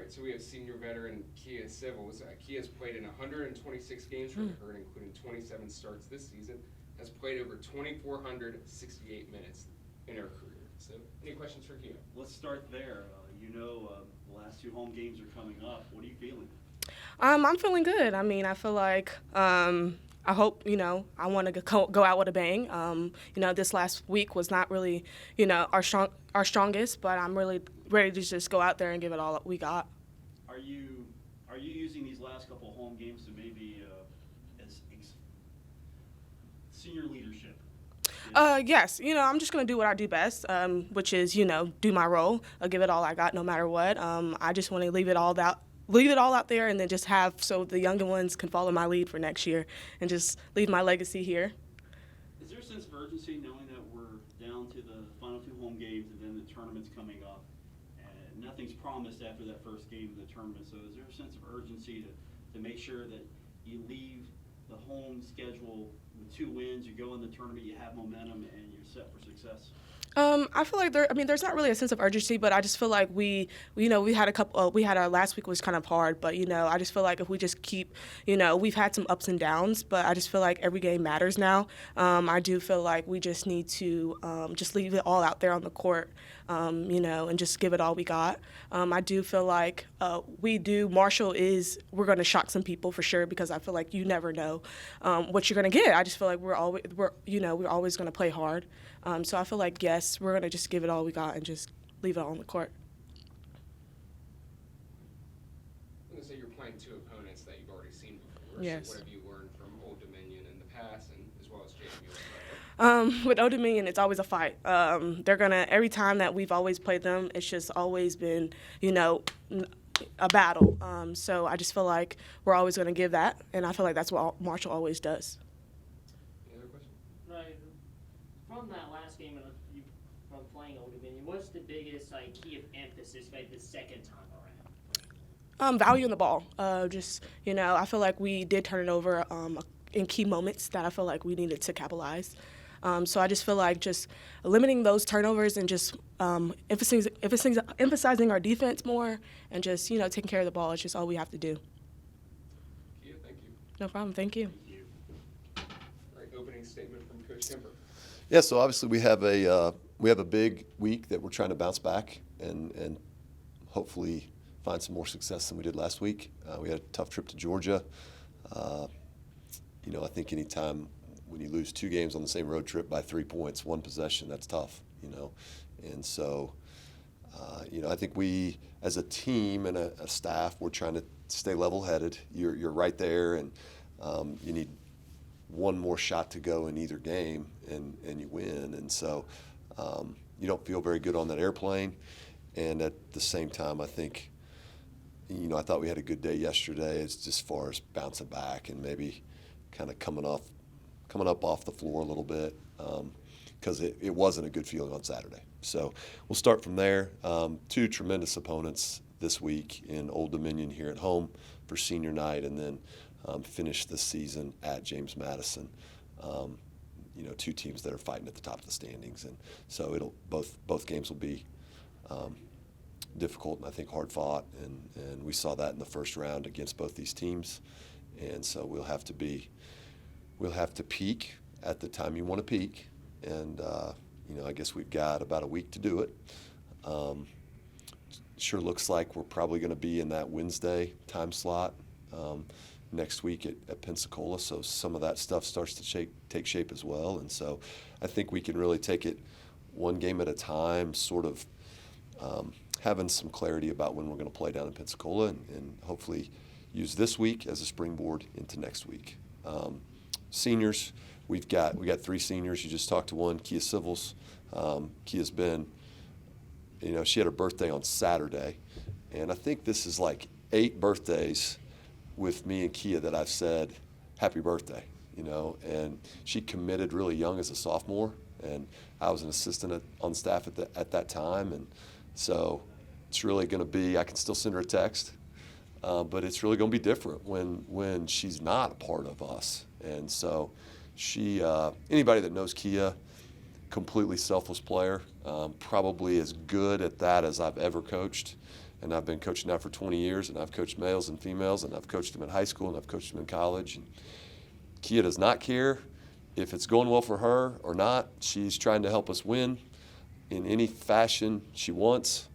right, so we have senior veteran Kia Sivils. Kia's played in 126 games for the Herd, including 27 starts this season, has played over 2,468 minutes in her career. So, any questions for Kia? Let's start there. The last two home games are coming up. What are you feeling? I'm feeling good. I mean, I feel like I hope, I want to go out with a bang. This last week was not really, our strongest, but I'm really ready to just go out there and give it all that we got. Are you using these last couple home games to maybe as senior leadership? Yes, I'm just going to do what I do best, which is, do my role, give it all I got no matter what. I just want to leave it all out there and then just have so the younger ones can follow my lead for next year and just leave my legacy here. Is there a sense of urgency knowing that we're down to the final two home games and then the tournament's coming up and nothing's promised after that first game of the tournament? So is there a sense of urgency to make sure that you leave the home schedule with 2 wins, you go in the tournament, you have momentum, and you're set for success? I feel like there's not really a sense of urgency, but I just feel like we had a couple. We had our last week was kind of hard, but I just feel like if we just keep, we've had some ups and downs, but I just feel like every game matters now. I do feel like we just need to just leave it all out there on the court, and just give it all we got. I do feel like we're going to shock some people for sure because I feel like you never know what you're going to get. I just feel like we're always going to play hard. So I feel like, yes, we're going to just give it all we got and just leave it all on the court. I'm going to say you're playing 2 opponents that you've already seen before. Yes. So what have you learned from Old Dominion in the past and as well as JMU? With Old Dominion, it's always a fight. Every time that we've always played them, it's just always been, a battle. So I just feel like we're always going to give that, and I feel like that's what Marshall always does. Any other questions? Right. From that last game from playing Old Dominion, what's the biggest key of emphasis the second time around? Value in the ball. I feel like we did turn it over in key moments that I feel like we needed to capitalize. So I just feel like just limiting those turnovers and just emphasizing our defense more and just, taking care of the ball is just all we have to do. Kia, thank you. No problem. Thank you. All right, opening statement from Coach Kemper. Yeah, so obviously we have a big week that we're trying to bounce back and hopefully find some more success than we did last week. We had a tough trip to Georgia. I think anytime when you lose 2 games on the same road trip by 3 points, 1 possession, that's tough, And so, I think we as a team and a staff, we're trying to stay level-headed. You're right there, and you need one more shot to go in either game, and you win. And so you don't feel very good on that airplane. And at the same time, I think, I thought we had a good day yesterday as far as bouncing back and maybe kind of coming up off the floor a little bit because it wasn't a good feeling on Saturday. So we'll start from there. 2 tremendous opponents this week in Old Dominion here at home for senior night, and then finish this season at James Madison. 2 teams that are fighting at the top of the standings, and so both games will be difficult and I think hard fought, and we saw that in the first round against both these teams, and so we'll have to peak at the time you want to peak, and I guess we've got about a week to do it. Sure looks like we're probably going to be in that Wednesday time slot next week at Pensacola, so some of that stuff starts to take shape as well, and so I think we can really take it one game at a time, sort of having some clarity about when we're going to play down in Pensacola, and hopefully use this week as a springboard into next week. Seniors, we got 3 seniors. You just talked to one, Kia Sivils. Kia's been, she had her birthday on Saturday, and I think this is like 8 birthdays with me and Kia that I've said happy birthday, and she committed really young as a sophomore, and I was an assistant on staff at that time, and so it's really going to be, I can still send her a text, but it's really going to be different when she's not a part of us. And so she, anybody that knows Kia, completely selfless player, probably as good at that as I've ever coached. And I've been coaching now for 20 years, and I've coached males and females, and I've coached them in high school, and I've coached them in college. And Kia does not care if it's going well for her or not. She's trying to help us win in any fashion she wants.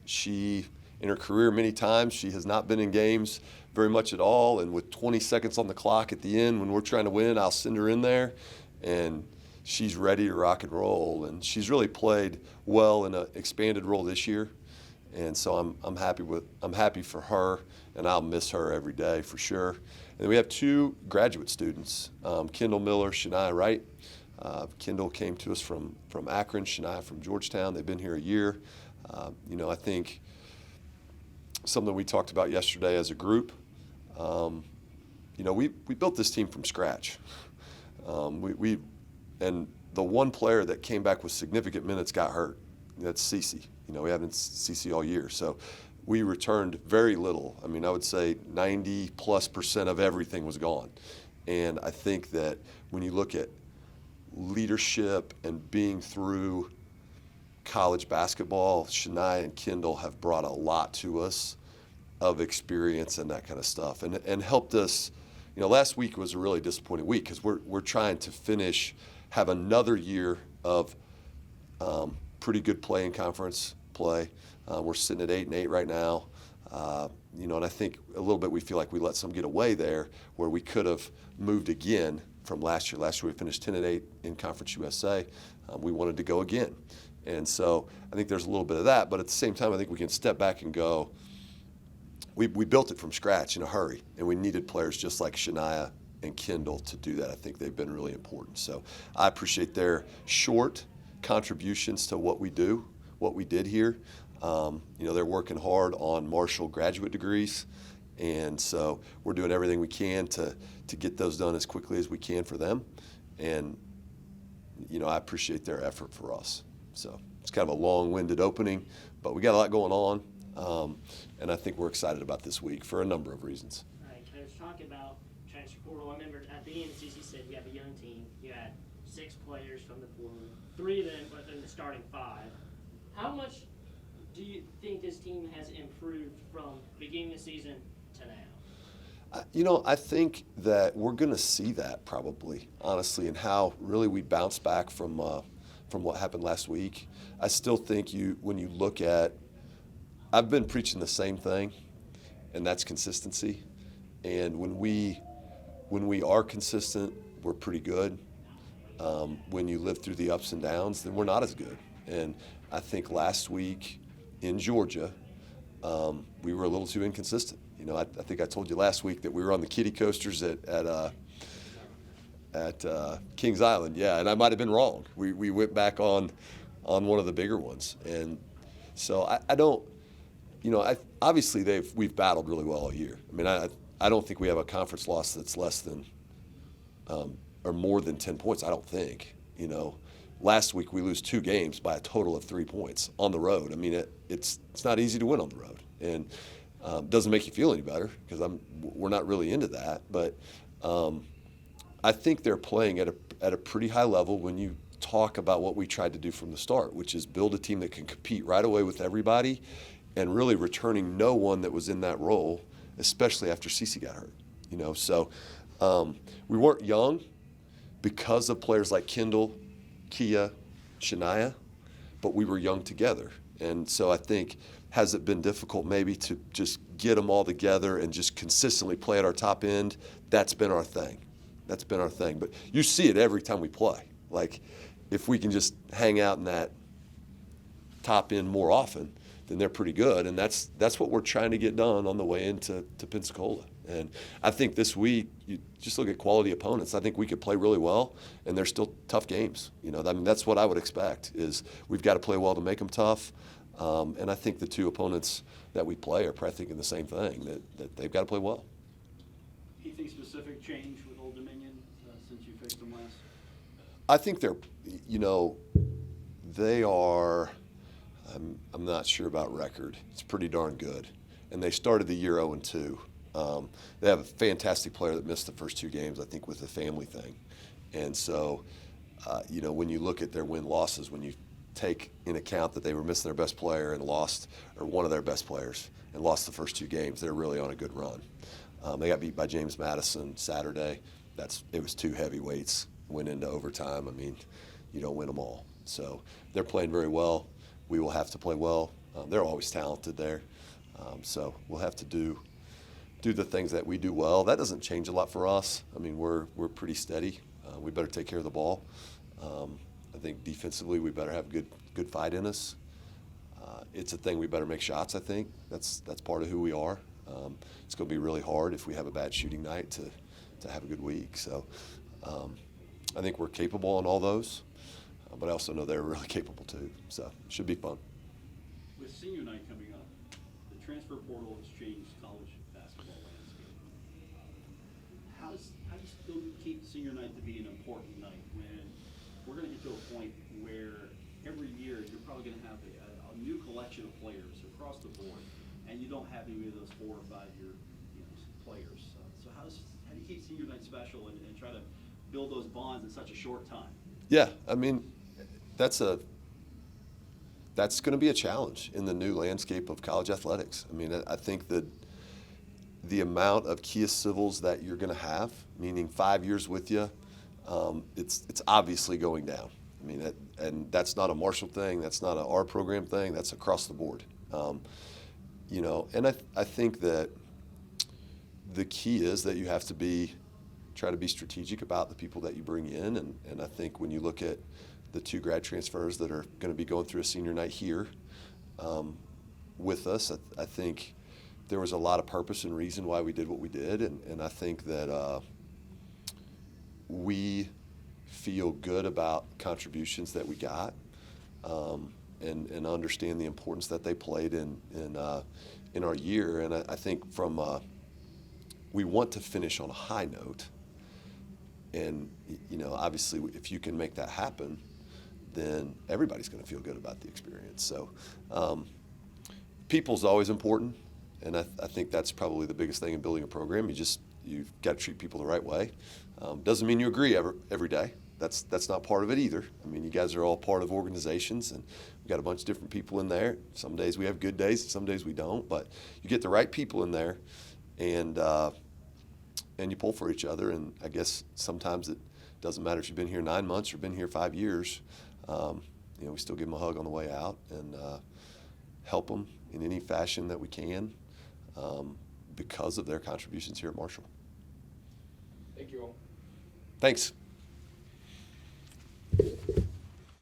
She, in her career, many times, she has not been in games very much at all. And with 20 seconds on the clock at the end, when we're trying to win, I'll send her in there, and she's ready to rock and roll. And she's really played well in an expanded role this year. And so I'm happy for her, and I'll miss her every day for sure. And then we have 2 graduate students, Kendall Miller, Shania Wright. Kendall came to us from Akron, Shania from Georgetown. They've been here a year. I think something we talked about yesterday as a group, we built this team from scratch. And the one player that came back with significant minutes got hurt. That's Cece. We haven't Cece all year. So we returned very little. I mean, I would say 90+% of everything was gone. And I think that when you look at leadership and being through college basketball, Shania and Kendall have brought a lot to us of experience and that kind of stuff, and helped us. Last week was a really disappointing week because we're trying to have another year of pretty good play in conference play. We're sitting at 8-8 right now. And I think a little bit we feel like we let some get away there where we could have moved again from last year. Last year we finished 10-8 in Conference USA. We wanted to go again. And so I think there's a little bit of that, but at the same time I think we can step back and go, we built it from scratch in a hurry, and we needed players just like Shania and Kendall to do that. I think they've been really important. So I appreciate their short contributions to what we did here. They're working hard on Marshall graduate degrees, and so we're doing everything we can to get those done as quickly as we can for them. And, I appreciate their effort for us. So it's kind of a long-winded opening, but we got a lot going on, and I think we're excited about this week for a number of reasons. All right, Coach, talk about transfer portal. I remember at the end, CC said you have a young team. You had 6 players from the portal, 3 of them within the starting 5. How much do you think this team has improved from beginning of the season to now? I think that we're going to see that probably, honestly, and how really we bounce back from what happened last week. I still think when you look at, I've been preaching the same thing, and that's consistency. And when we are consistent, we're pretty good. When you live through the ups and downs, then we're not as good. And I think last week in Georgia, we were a little too inconsistent. I think I told you last week that we were on the kiddie coasters at Kings Island. Yeah, and I might have been wrong. We went back on one of the bigger ones. And so I don't, obviously we've battled really well all year. I mean, I don't think we have a conference loss that's less than or more than 10 points. I don't think. Last week we lose 2 games by a total of 3 points on the road. I mean, it's not easy to win on the road, and doesn't make you feel any better because we're not really into that. But I think they're playing at a pretty high level when you talk about what we tried to do from the start, which is build a team that can compete right away with everybody, and really returning no one that was in that role, especially after Cece got hurt. So we weren't young because of players like Kendall, Kia, Shania, but we were young together. And so I think, has it been difficult maybe to just get them all together and just consistently play at our top end? That's been our thing. But you see it every time we play. Like, if we can just hang out in that top end more often, then they're pretty good. And that's what we're trying to get done on the way into Pensacola. And I think this week, you just look at quality opponents. I think we could play really well, and they're still tough games. That's what I would expect, is we've got to play well to make them tough. And I think the 2 opponents that we play are probably thinking the same thing, that they've got to play well. Anything specific change with Old Dominion since you faced them last? I think they are, I'm not sure about record. It's pretty darn good. And they started the year 0-2. They have a fantastic player that missed the first 2 games, I think, with the family thing. And so, when you look at their win-losses, when you take in account that they were missing their best player and lost, or one of their best players, and lost the first 2 games. They're really on a good run. They got beat by James Madison Saturday. It was 2 heavyweights, went into overtime. I mean, you don't win them all. So they're playing very well. We will have to play well. They're always talented there. So we'll have to do the things that we do well. That doesn't change a lot for us. I mean, we're pretty steady. We better take care of the ball. I think defensively we better have good fight in us. It's a thing we better make shots. I think that's part of who we are. It's going to be really hard if we have a bad shooting night to have a good week. So I think we're capable on all those, but I also know they're really capable too. So it should be fun. With senior night coming up, the transfer portal has changed college basketball landscape. How do you still keep senior night to be an important night when we're going to get to a point where every year you're probably going to have a new collection of players across the board, and you don't have any of those 4 or 5 year players. So how do you keep senior night special and try to build those bonds in such a short time? Yeah, I mean, that's going to be a challenge in the new landscape of college athletics. I mean, I think that the amount of Kia Sivils that you're going to have, meaning 5 years with you, it's obviously going down. I mean, and that's not a Marshall thing. That's not an R program thing. That's across the board. And I think that the key is that you have to try to be strategic about the people that you bring in. And I think when you look at the 2 grad transfers that are going to be going through a senior night here with us, I think there was a lot of purpose and reason why we did what we did. And I think that we feel good about contributions that we got and understand the importance that they played in our year. And I think we want to finish on a high note. And, obviously, if you can make that happen, then everybody's going to feel good about the experience. So people's always important, and I think that's probably the biggest thing in building a program. You've got to treat people the right way. Doesn't mean you agree every day. That's not part of it either. I mean, you guys are all part of organizations, and we've got a bunch of different people in there. Some days we have good days, and some days we don't. But you get the right people in there, and you pull for each other. And I guess sometimes it doesn't matter if you've been here 9 months or been here 5 years. We still give them a hug on the way out and help them in any fashion that we can because of their contributions here at Marshall. Thank you all. Thanks.